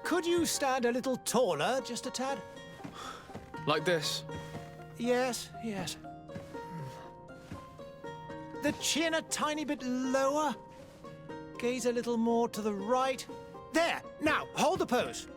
Could you stand a little taller, just a tad? Like this? Yes, yes. The chin a tiny bit lower. Gaze a little more to the right. There! Now, hold the pose.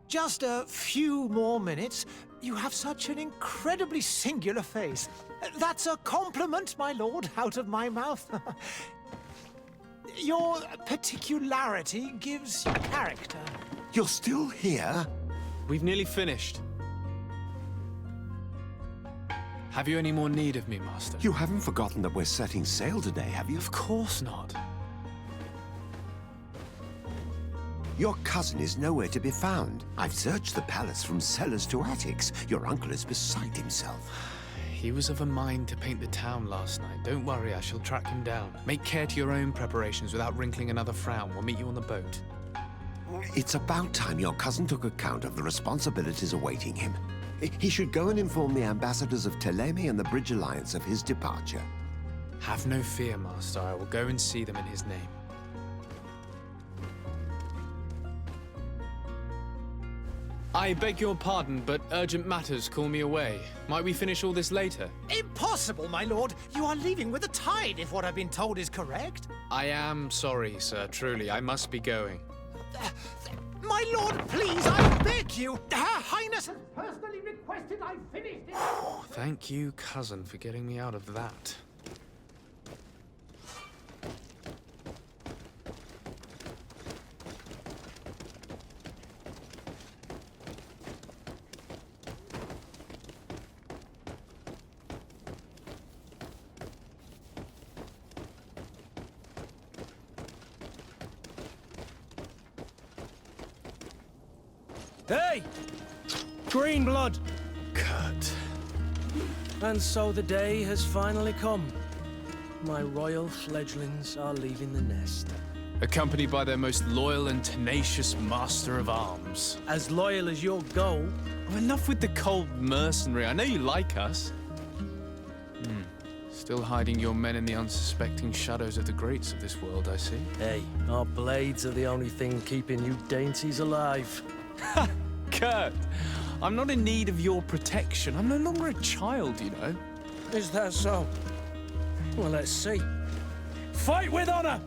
Just a few more minutes. You have such an incredibly singular face. That's a compliment, my lord, out of my mouth. Your particularity gives you character. You're still here? We've nearly finished. Have you any more need of me, Master? You haven't forgotten that we're setting sail today, have you? Of course not. Your cousin is nowhere to be found. I've searched the palace from cellars to attics. Your uncle is beside himself. He was of a mind to paint the town last night. Don't worry, I shall track him down. Make care to your own preparations without wrinkling another frown. We'll meet you on the boat. It's about time your cousin took account of the responsibilities awaiting him. He should go and inform the ambassadors of Teleme and the Bridge Alliance of his departure. Have no fear, Master. I will go and see them in his name. I beg your pardon, but urgent matters call me away. Might we finish all this later? Impossible, my lord. You are leaving with the tide, if what I've been told is correct. I am sorry, sir. Truly, I must be going. My lord, please, I beg you. Her Highness has personally requested I finish this. Thank you, cousin, for getting me out of that. Hey! Green blood! Kurt. And so the day has finally come. My royal fledglings are leaving the nest. Accompanied by their most loyal and tenacious master of arms. As loyal as your goal. Oh, enough with the cold mercenary. I know you like us. Still hiding your men in the unsuspecting shadows of the greats of this world, I see. Hey, our blades are the only thing keeping you dainties alive. Kurt, I'm not in need of your protection. I'm no longer a child, you know. Is that so? Well, let's see. Fight with honor!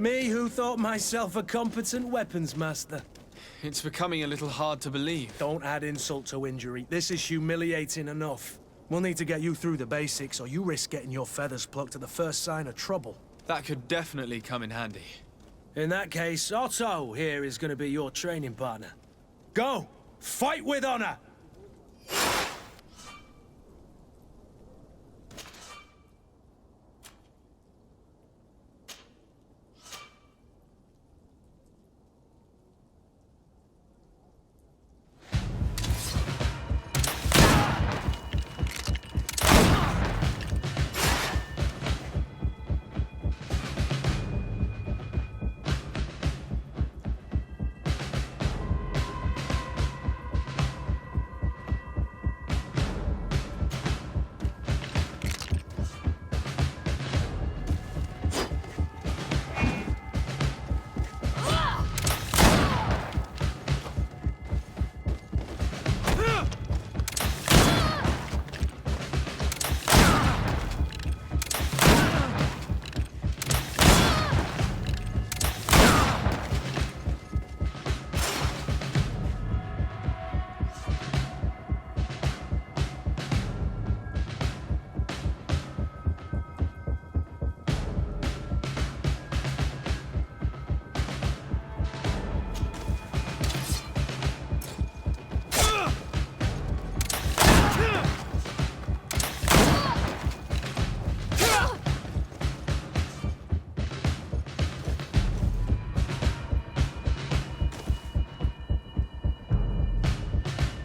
Me who thought myself a competent weapons master. It's becoming a little hard to believe. Don't add insult to injury. This is humiliating enough. We'll need to get you through the basics, or you risk getting your feathers plucked at the first sign of trouble. That could definitely come in handy. In that case, Otto here is going to be your training partner. Go! Fight with honor!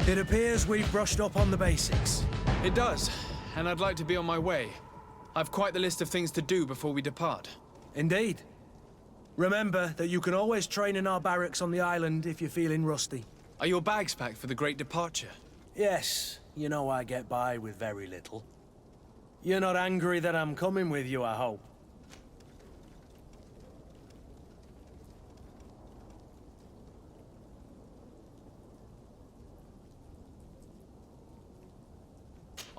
It appears we've brushed up on the basics. It does, and I'd like to be on my way. I've quite the list of things to do before we depart. Indeed. Remember that you can always train in our barracks on the island if you're feeling rusty. Are your bags packed for the great departure? Yes, you know I get by with very little. You're not angry that I'm coming with you, I hope.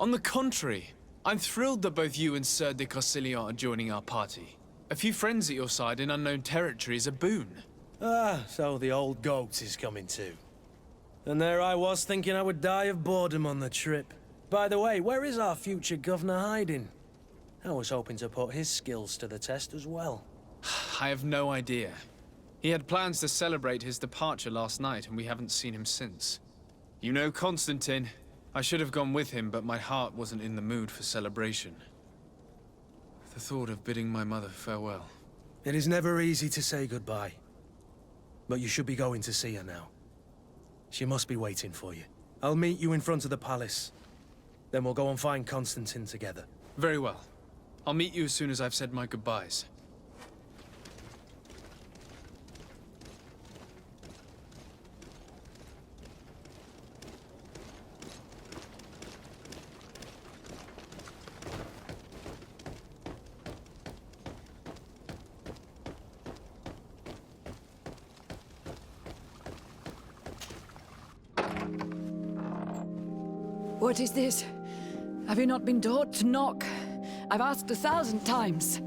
On the contrary, I'm thrilled that both you and Sir de Cossillon are joining our party. A few friends at your side in unknown territory is a boon. Ah, so the old goat is coming too. And there I was thinking I would die of boredom on the trip. By the way, where is our future governor hiding? I was hoping to put his skills to the test as well. I have no idea. He had plans to celebrate his departure last night, and we haven't seen him since. You know Constantine. I should have gone with him, but my heart wasn't in the mood for celebration. The thought of bidding my mother farewell. It is never easy to say goodbye. But you should be going to see her now. She must be waiting for you. I'll meet you in front of the palace. Then we'll go and find Constantine together. Very well. I'll meet you as soon as I've said my goodbyes. What is this? Have you not been taught to knock? I've asked 1,000 times.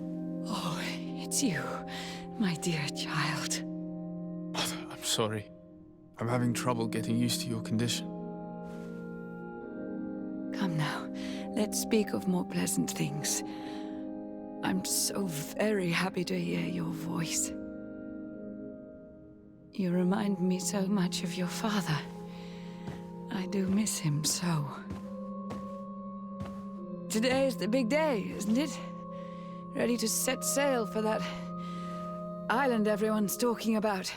Oh, it's you, my dear child. Mother, I'm sorry. I'm having trouble getting used to your condition. Come now, let's speak of more pleasant things. I'm so very happy to hear your voice. You remind me so much of your father. I do miss him so. Today is the big day, isn't it? Ready to set sail for that island everyone's talking about.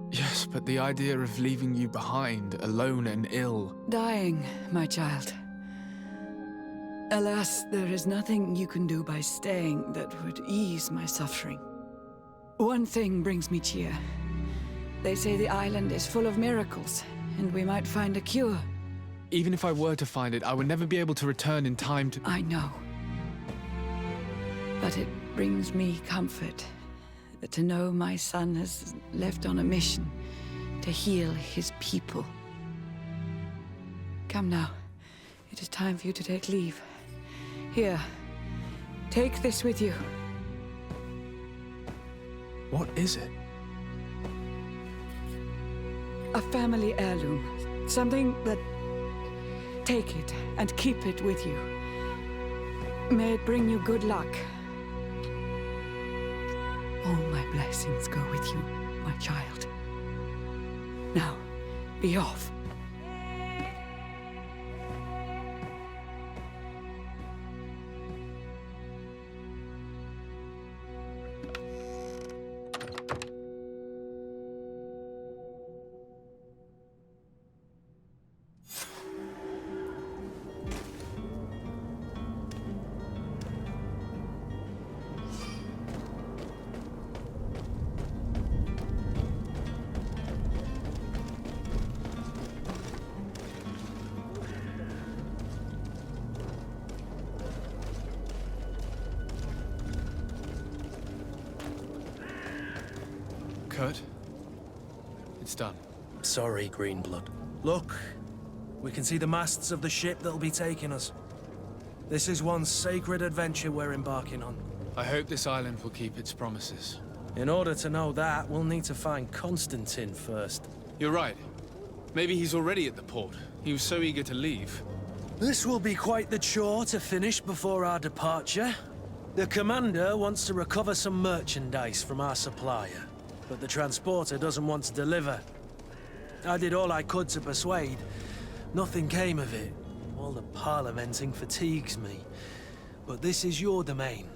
Yes, but the idea of leaving you behind, alone and ill... Dying, my child. Alas, there is nothing you can do by staying that would ease my suffering. One thing brings me cheer. They say the island is full of miracles, and we might find a cure. Even if I were to find it, I would never be able to return in time to... I know. But it brings me comfort to know my son has left on a mission to heal his people. Come now. It is time for you to take leave. Here, take this with you. What is it? A family heirloom. Something that... Take it and keep it with you. May it bring you good luck. All my blessings go with you, my child. Now, be off. Kurt? It's done. Sorry, Greenblood. Look, we can see the masts of the ship that'll be taking us. This is one sacred adventure we're embarking on. I hope this island will keep its promises. In order to know that, we'll need to find Constantine first. You're right. Maybe he's already at the port. He was so eager to leave. This will be quite the chore to finish before our departure. The commander wants to recover some merchandise from our supplier, but the transporter doesn't want to deliver. I did all I could to persuade. Nothing came of it. All the parliamenting fatigues me. But this is your domain.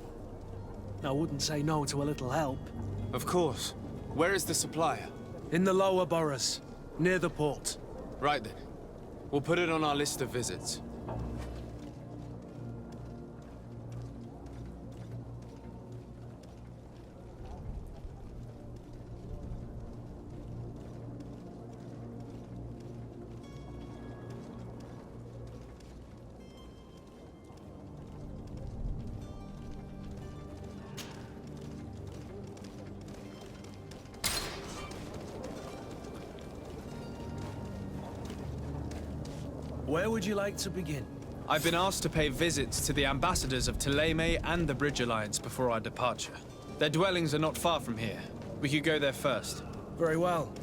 I wouldn't say no to a little help. Of course. Where is the supplier? In the lower boroughs, near the port. Right then. We'll put it on our list of visits. Where would you like to begin? I've been asked to pay visits to the ambassadors of Thélème and the Bridge Alliance before our departure. Their dwellings are not far from here. We could go there first. Very well.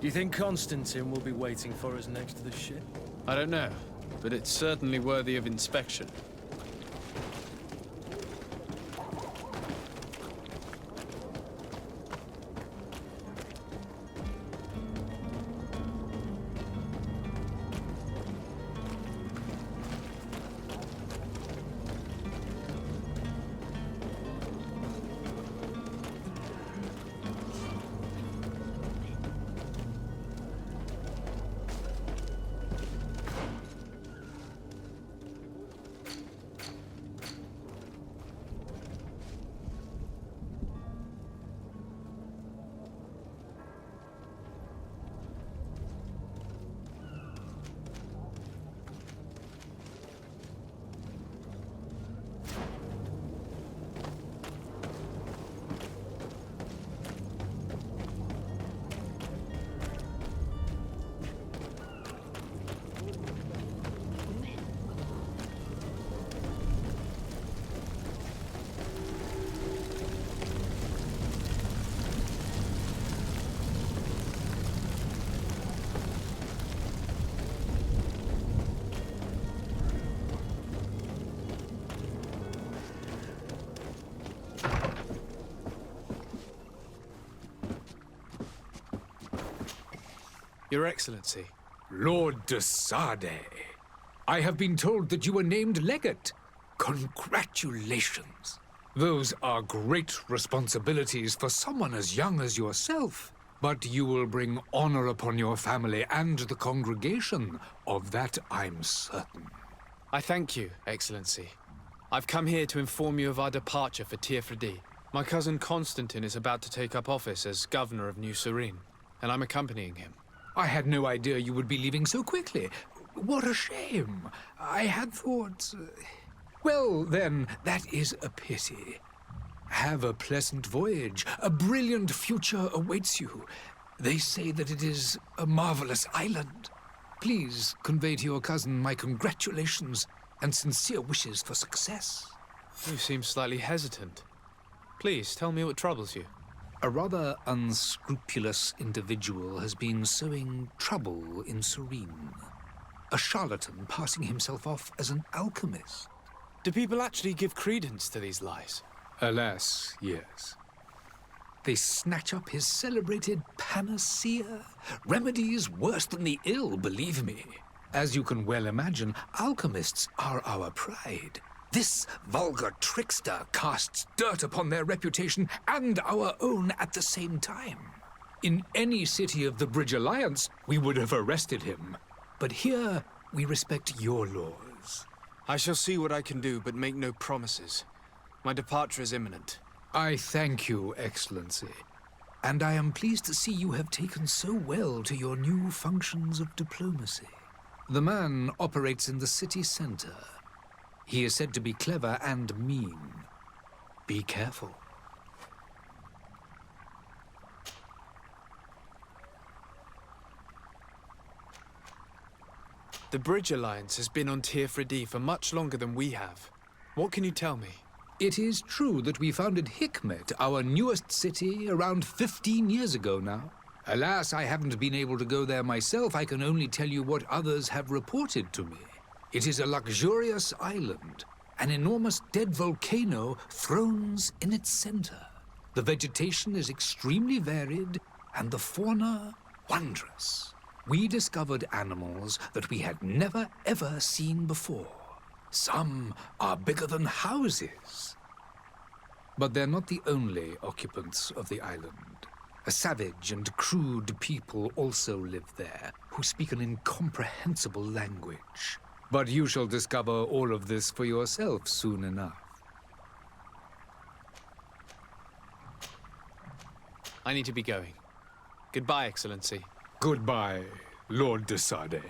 Do you think Constantine will be waiting for us next to the ship? I don't know, but it's certainly worthy of inspection. Your Excellency. Lord de Sade, I have been told that you were named legate. Congratulations. Those are great responsibilities for someone as young as yourself. But you will bring honor upon your family and the congregation. Of that, I'm certain. I thank you, Excellency. I've come here to inform you of our departure for Tiefredi. My cousin Constantine is about to take up office as governor of New Serene, and I'm accompanying him. I had no idea you would be leaving so quickly. What a shame. I had thought... Well, then, that is a pity. Have a pleasant voyage. A brilliant future awaits you. They say that it is a marvelous island. Please convey to your cousin my congratulations and sincere wishes for success. You seem slightly hesitant. Please, tell me what troubles you. A rather unscrupulous individual has been sowing trouble in Serene. A charlatan passing himself off as an alchemist. Do people actually give credence to these lies? Alas, yes. They snatch up his celebrated panacea. Remedies worse than the ill, believe me. As you can well imagine, alchemists are our pride. This vulgar trickster casts dirt upon their reputation and our own at the same time. In any city of the Bridge Alliance, we would have arrested him. But here, we respect your laws. I shall see what I can do, but make no promises. My departure is imminent. I thank you, Excellency. And I am pleased to see you have taken so well to your new functions of diplomacy. The man operates in the city center. He is said to be clever and mean. Be careful. The Bridge Alliance has been on Tirfredi for much longer than we have. What can you tell me? It is true that we founded Hikmet, our newest city, around 15 years ago now. Alas, I haven't been able to go there myself. I can only tell you what others have reported to me. It is a luxurious island. An enormous dead volcano thrones in its center. The vegetation is extremely varied, and the fauna wondrous. We discovered animals that we had never ever seen before. Some are bigger than houses. But they're not the only occupants of the island. A savage and crude people also live there, who speak an incomprehensible language. But you shall discover all of this for yourself soon enough. I need to be going. Goodbye, Excellency. Goodbye, Lord de Sade.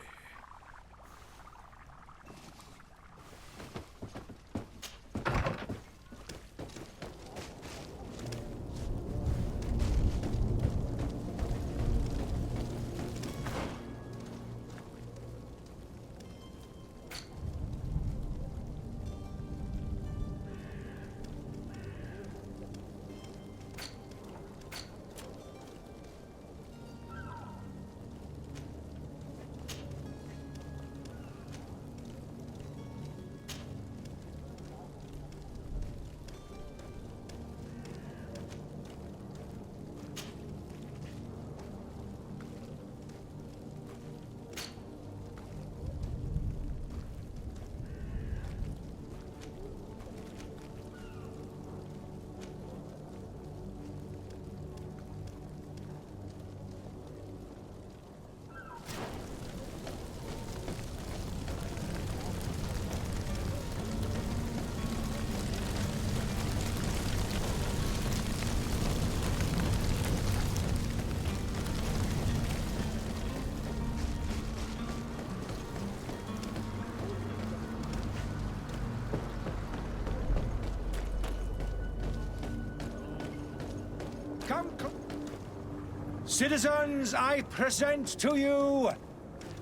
Citizens, I present to you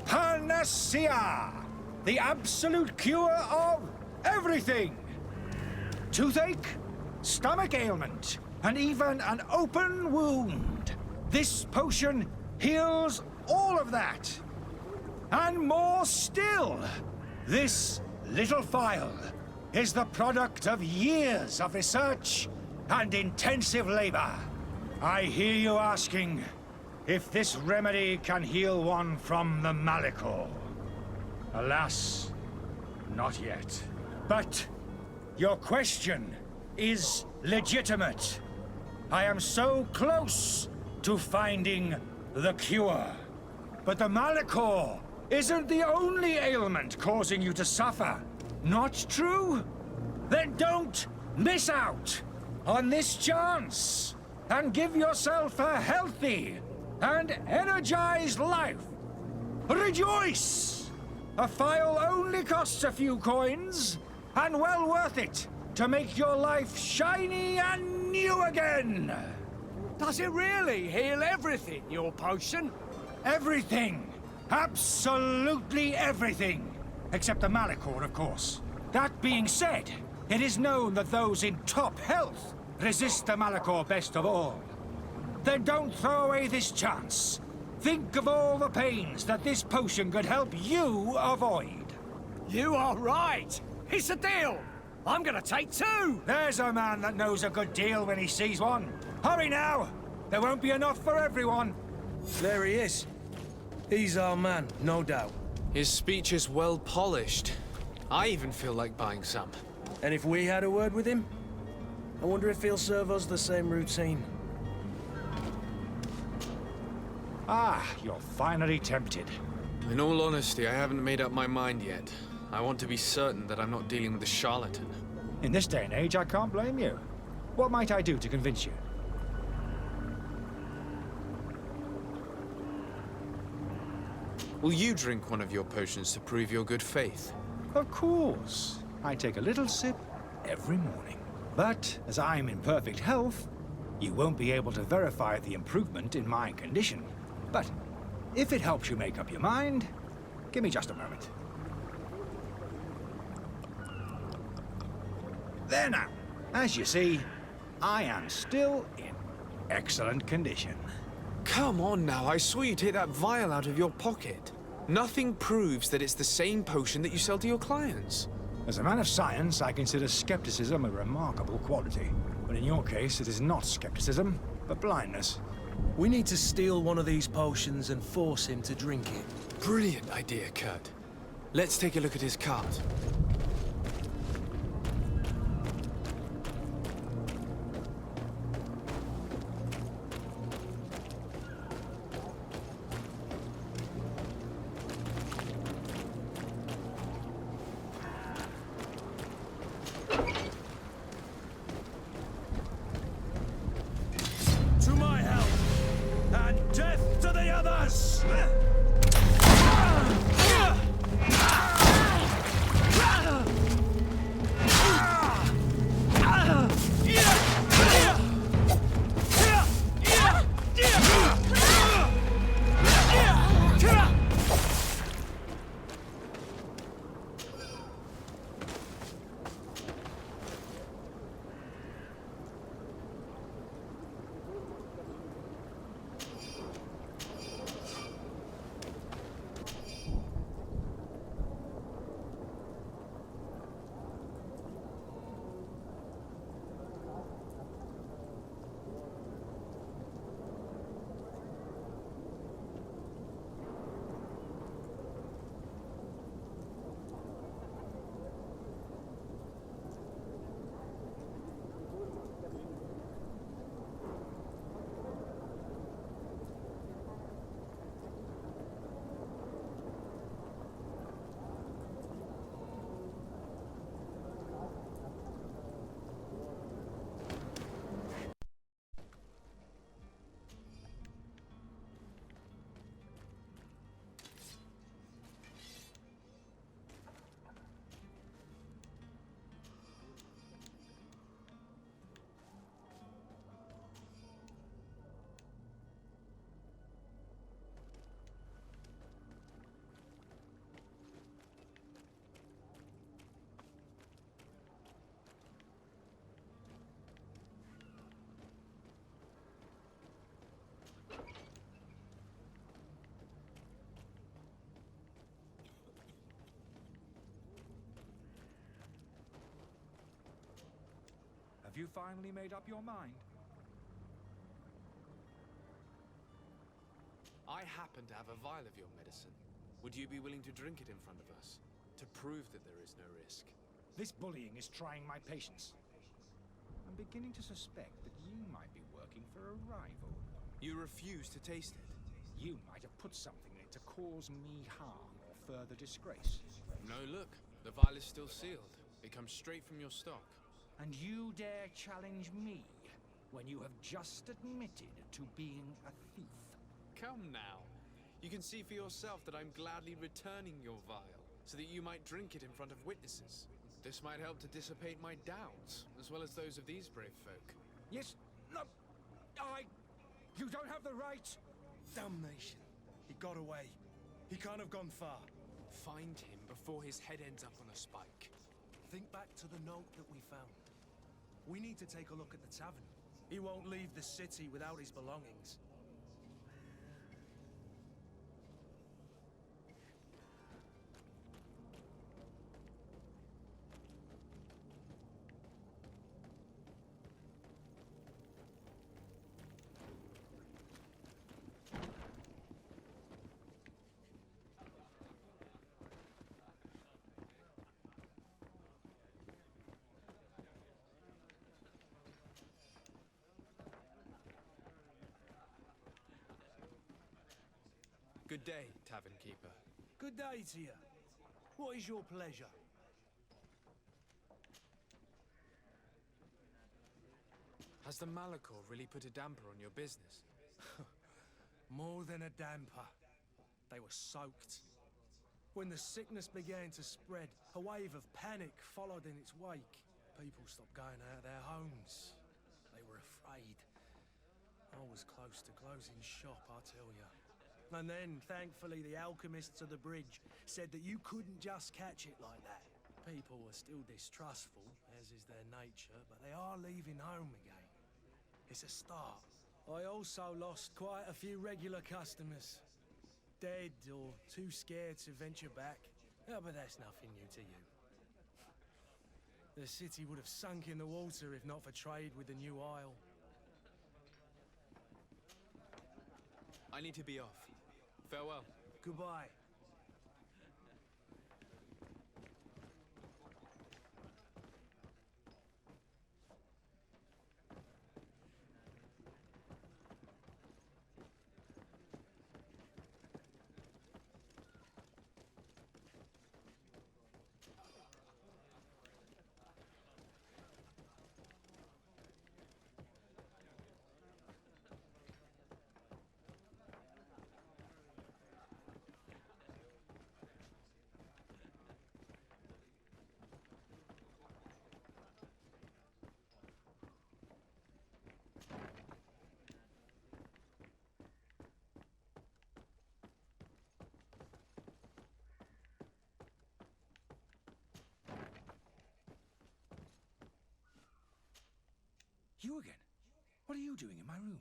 Panacea, the absolute cure of everything. Toothache, stomach ailment, and even an open wound. This potion heals all of that. And more still, this little phial is the product of years of research and intensive labor. I hear you asking if this remedy can heal one from the Malachor. Alas, not yet. But your question is legitimate. I am so close to finding the cure. But the Malachor isn't the only ailment causing you to suffer. Not true? Then don't miss out on this chance and give yourself a healthy and energized life. Rejoice! A phial only costs a few coins, and well worth it to make your life shiny and new again. Does it really heal everything, your potion? Everything. Absolutely everything. Except the Malachor, of course. That being said, it is known that those in top health resist the Malachor best of all. Then don't throw away this chance. Think of all the pains that this potion could help you avoid. You are right. It's a deal. I'm gonna take 2. There's a man that knows a good deal when he sees one. Hurry now. There won't be enough for everyone. There he is. He's our man, no doubt. His speech is well polished. I even feel like buying some. And if we had a word with him, I wonder if he'll serve us the same routine. Ah, you're finally tempted. In all honesty, I haven't made up my mind yet. I want to be certain that I'm not dealing with a charlatan. In this day and age, I can't blame you. What might I do to convince you? Will you drink one of your potions to prove your good faith? Of course. I take a little sip every morning. But as I'm in perfect health, you won't be able to verify the improvement in my condition. But if it helps you make up your mind, give me just a moment. There now. As you see, I am still in excellent condition. Come on now, I saw you take that vial out of your pocket. Nothing proves that it's the same potion that you sell to your clients. As a man of science, I consider skepticism a remarkable quality. But in your case, it is not skepticism, but blindness. We need to steal one of these potions and force him to drink it. Brilliant idea, Kurt. Let's take a look at his cart. To my help, and death to the others! Have you finally made up your mind? I happen to have a vial of your medicine. Would you be willing to drink it in front of us? To prove that there is no risk? This bullying is trying my patience. I'm beginning to suspect that you might be working for a rival. You refuse to taste it? You might have put something in it to cause me harm or further disgrace. No, look. The vial is still sealed. It comes straight from your stock. And you dare challenge me when you have just admitted to being a thief. Come now. You can see for yourself that I'm gladly returning your vial, so that you might drink it in front of witnesses. This might help to dissipate my doubts, as well as those of these brave folk. Yes, no, you don't have the right. Damnation. He got away. He can't have gone far. Find him before his head ends up on a spike. Think back to the note that we found. We need to take a look at the tavern. He won't leave the city without his belongings. Good day, tavern keeper. Good day to you. What is your pleasure? Has the Malachor really put a damper on your business? More than a damper. They were soaked. When the sickness began to spread, a wave of panic followed in its wake. People stopped going out of their homes. They were afraid. I was close to closing shop, I tell you. And then, thankfully, the alchemists of the bridge said that you couldn't just catch it like that. People were still distrustful, as is their nature, but they are leaving home again. It's a start. I also lost quite a few regular customers. Dead or too scared to venture back. Oh, but that's nothing new to you. The city would have sunk in the water if not for trade with the New Isle. I need to be off. Farewell. Goodbye. You again? What are you doing in my room?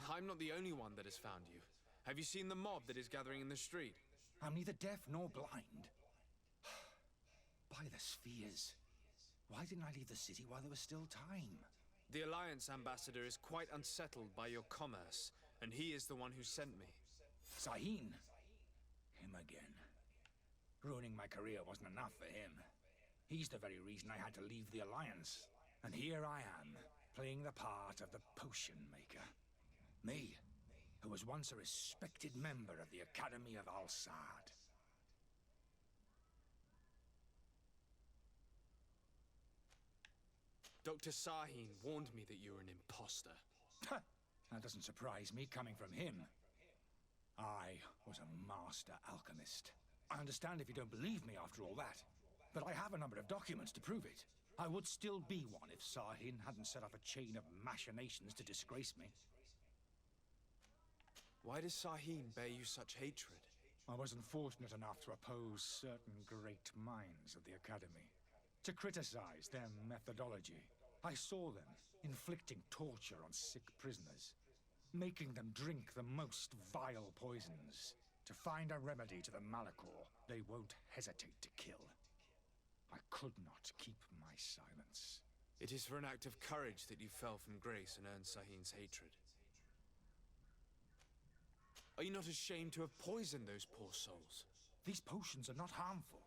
I'm not the only one that has found you. Have you seen the mob that is gathering in the street? I'm neither deaf nor blind. By the spheres. Why didn't I leave the city while there was still time? The Alliance ambassador is quite unsettled by your commerce, and he is the one who sent me. Sahin. Him again. Ruining my career wasn't enough for him. He's the very reason I had to leave the Alliance. And here I am, playing the part of the potion maker. Me, who was once a respected member of the Academy of Al-Sad. Dr. Sahin warned me that you were an imposter. That doesn't surprise me, coming from him. I was a master alchemist. I understand if you don't believe me after all that, but I have a number of documents to prove it. I would still be one if Sahin hadn't set off a chain of machinations to disgrace me. Why does Sahin bear you such hatred? I wasn't fortunate enough to oppose certain great minds of the Academy, to criticize their methodology. I saw them inflicting torture on sick prisoners, making them drink the most vile poisons. To find a remedy to the Malachor, they won't hesitate to kill. I could not keep my silence. It is for an act of courage that you fell from grace and earned Sahin's hatred. Are you not ashamed to have poisoned those poor souls? These potions are not harmful.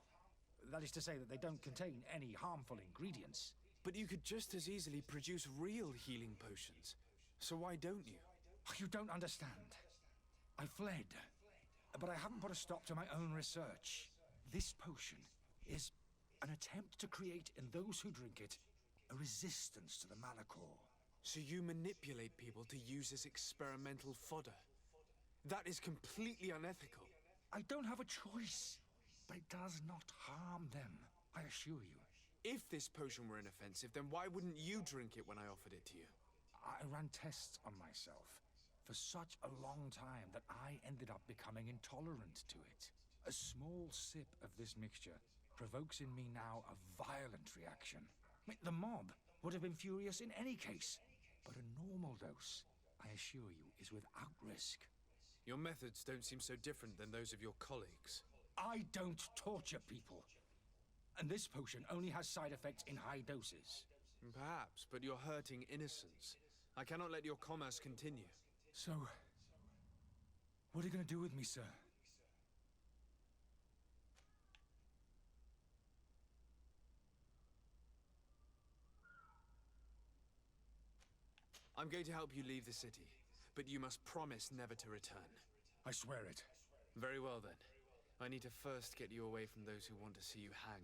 That is to say that they don't contain any harmful ingredients. But you could just as easily produce real healing potions. So why don't you? You don't understand. I fled, but I haven't put a stop to my own research. This potion is an attempt to create in those who drink it a resistance to the Malachor. So you manipulate people to use as experimental fodder? That is completely unethical. I don't have a choice, but it does not harm them, I assure you. If this potion were inoffensive, then why wouldn't you drink it when I offered it to you? I ran tests on myself for such a long time that I ended up becoming intolerant to it. A small sip of this mixture provokes in me now a violent reaction. The mob would have been furious in any case. But a normal dose, I assure you, is without risk. Your methods don't seem so different than those of your colleagues. I don't torture people. And this potion only has side effects in high doses. Perhaps, but you're hurting innocents. I cannot let your commerce continue. So, what are you going to do with me, sir? I'm going to help you leave the city, but you must promise never to return. I swear it. Very well then. I need to first get you away from those who want to see you hanged.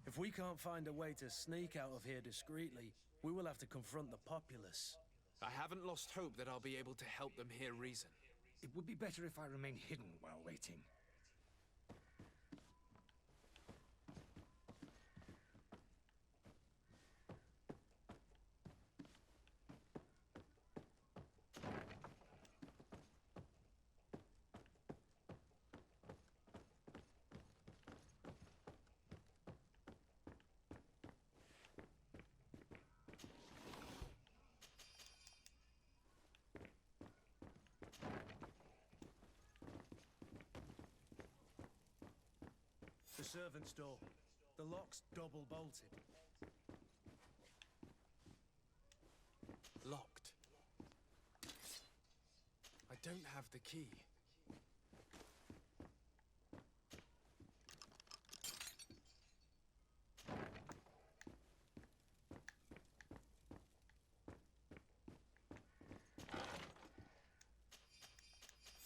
If we can't find a way to sneak out of here discreetly, we will have to confront the populace. I haven't lost hope that I'll be able to help them hear reason. It would be better if I remain hidden while waiting. The servant's door. The lock's double bolted. Locked. I don't have the key.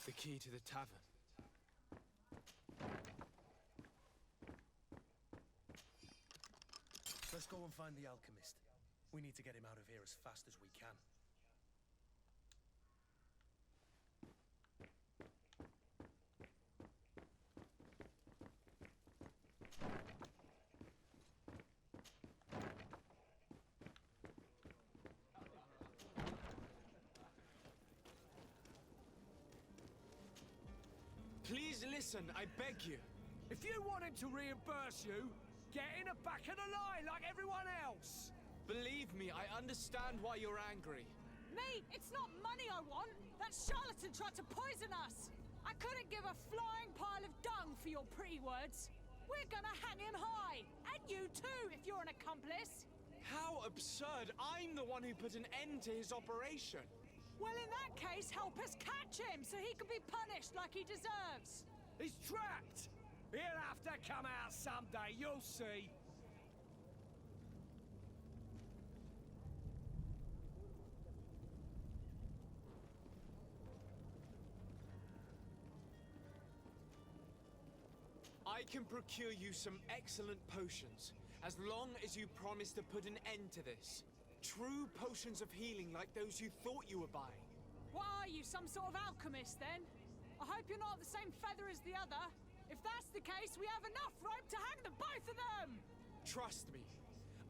The key to the tavern. Let's go and find the alchemist. We need to get him out of here as fast as we can. Please listen, I beg you. If you want him to reimburse you, get in the back of the line like everyone else. Believe me, I understand why you're angry. Me? It's not money I want. That charlatan tried to poison us. I couldn't give a flying pile of dung for your pretty words. We're gonna hang him high. And you too, if you're an accomplice. How absurd! I'm the one who put an end to his operation. Well, in that case, help us catch him so he can be punished like he deserves. He's trapped. He'll have to come out someday, you'll see. I can procure you some excellent potions, as long as you promise to put an end to this. True potions of healing like those you thought you were buying. What are you, some sort of alchemist then? I hope you're not the same feather as the other. If that's the case, we have enough rope to hang the both of them! Trust me,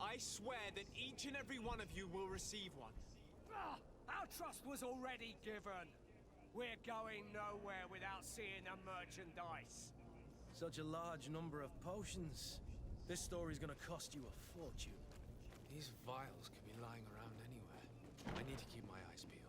I swear that each and every one of you will receive one. Our trust was already given. We're going nowhere without seeing the merchandise. Such a large number of potions. This story's gonna cost you a fortune. These vials could be lying around anywhere. I need to keep my eyes peeled.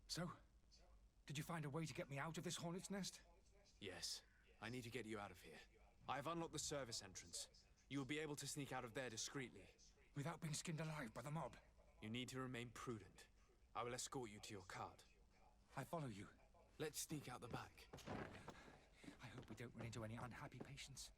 So, did you find a way to get me out of this hornet's nest? Yes, I need to get you out of here. I have unlocked the service entrance. You will be able to sneak out of there discreetly. Without being skinned alive by the mob? You need to remain prudent. I will escort you to your cart. I follow you. Let's sneak out the back. I hope we don't run into any unhappy patients.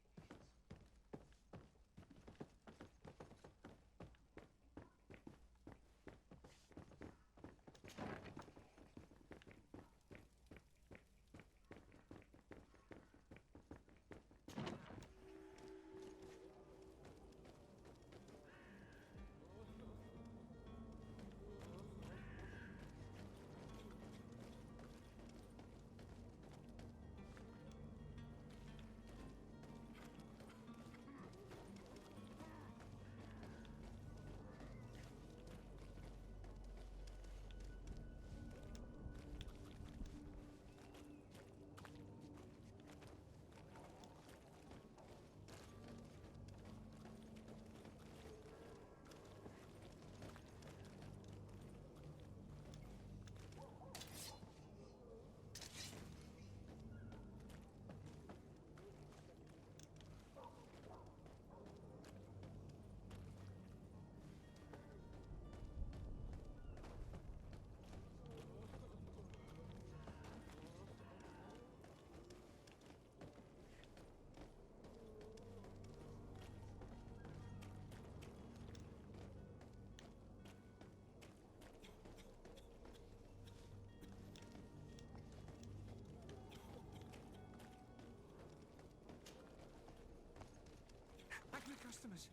customers,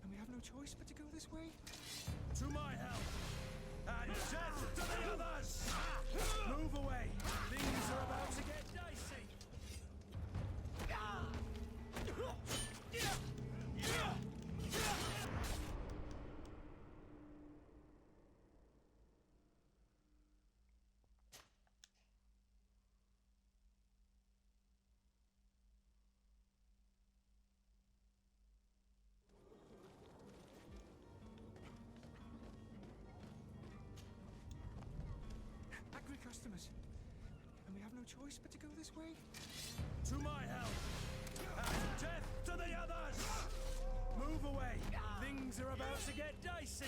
and we have no choice but to go this way. To my help! And death to the others! Move away! Things are about to get dicey! Angry customers, and we have no choice but to go this way. To my help! And death to the others! Move away! Things are about to get dicey!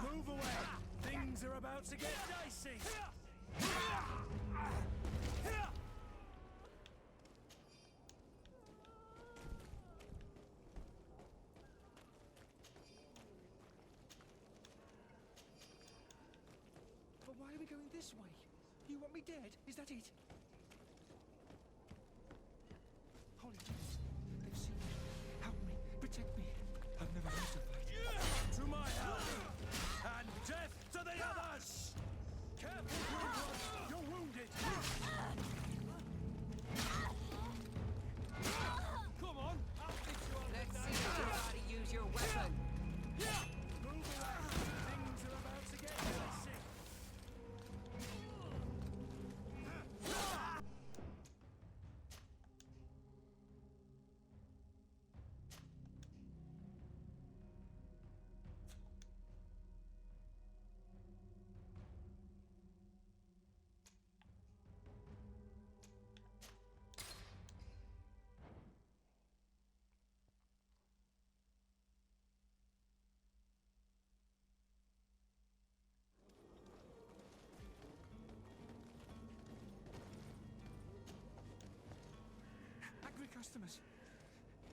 Move away! Things are about to get dicey! But why are we going this way? You want me dead? Is that it? Holy Jesus, they've seen me. Help me, protect me. I've never had to fight. To my help! And death to the others! Careful, Greedfall! You're wounded! Come on, I'll fix you up. Let's see if you know how to use your weapon. Move away! Things are about to get dicey! Angry customers,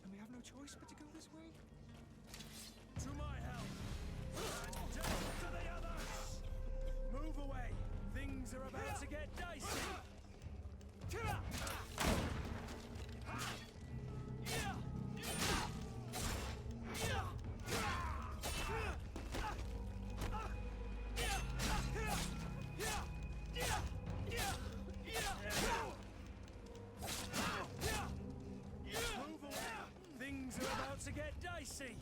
and we have no choice but to go this way. To my help! And death to the others! Move away! Things are about to get dicey! Move away! Things are about to get dicey!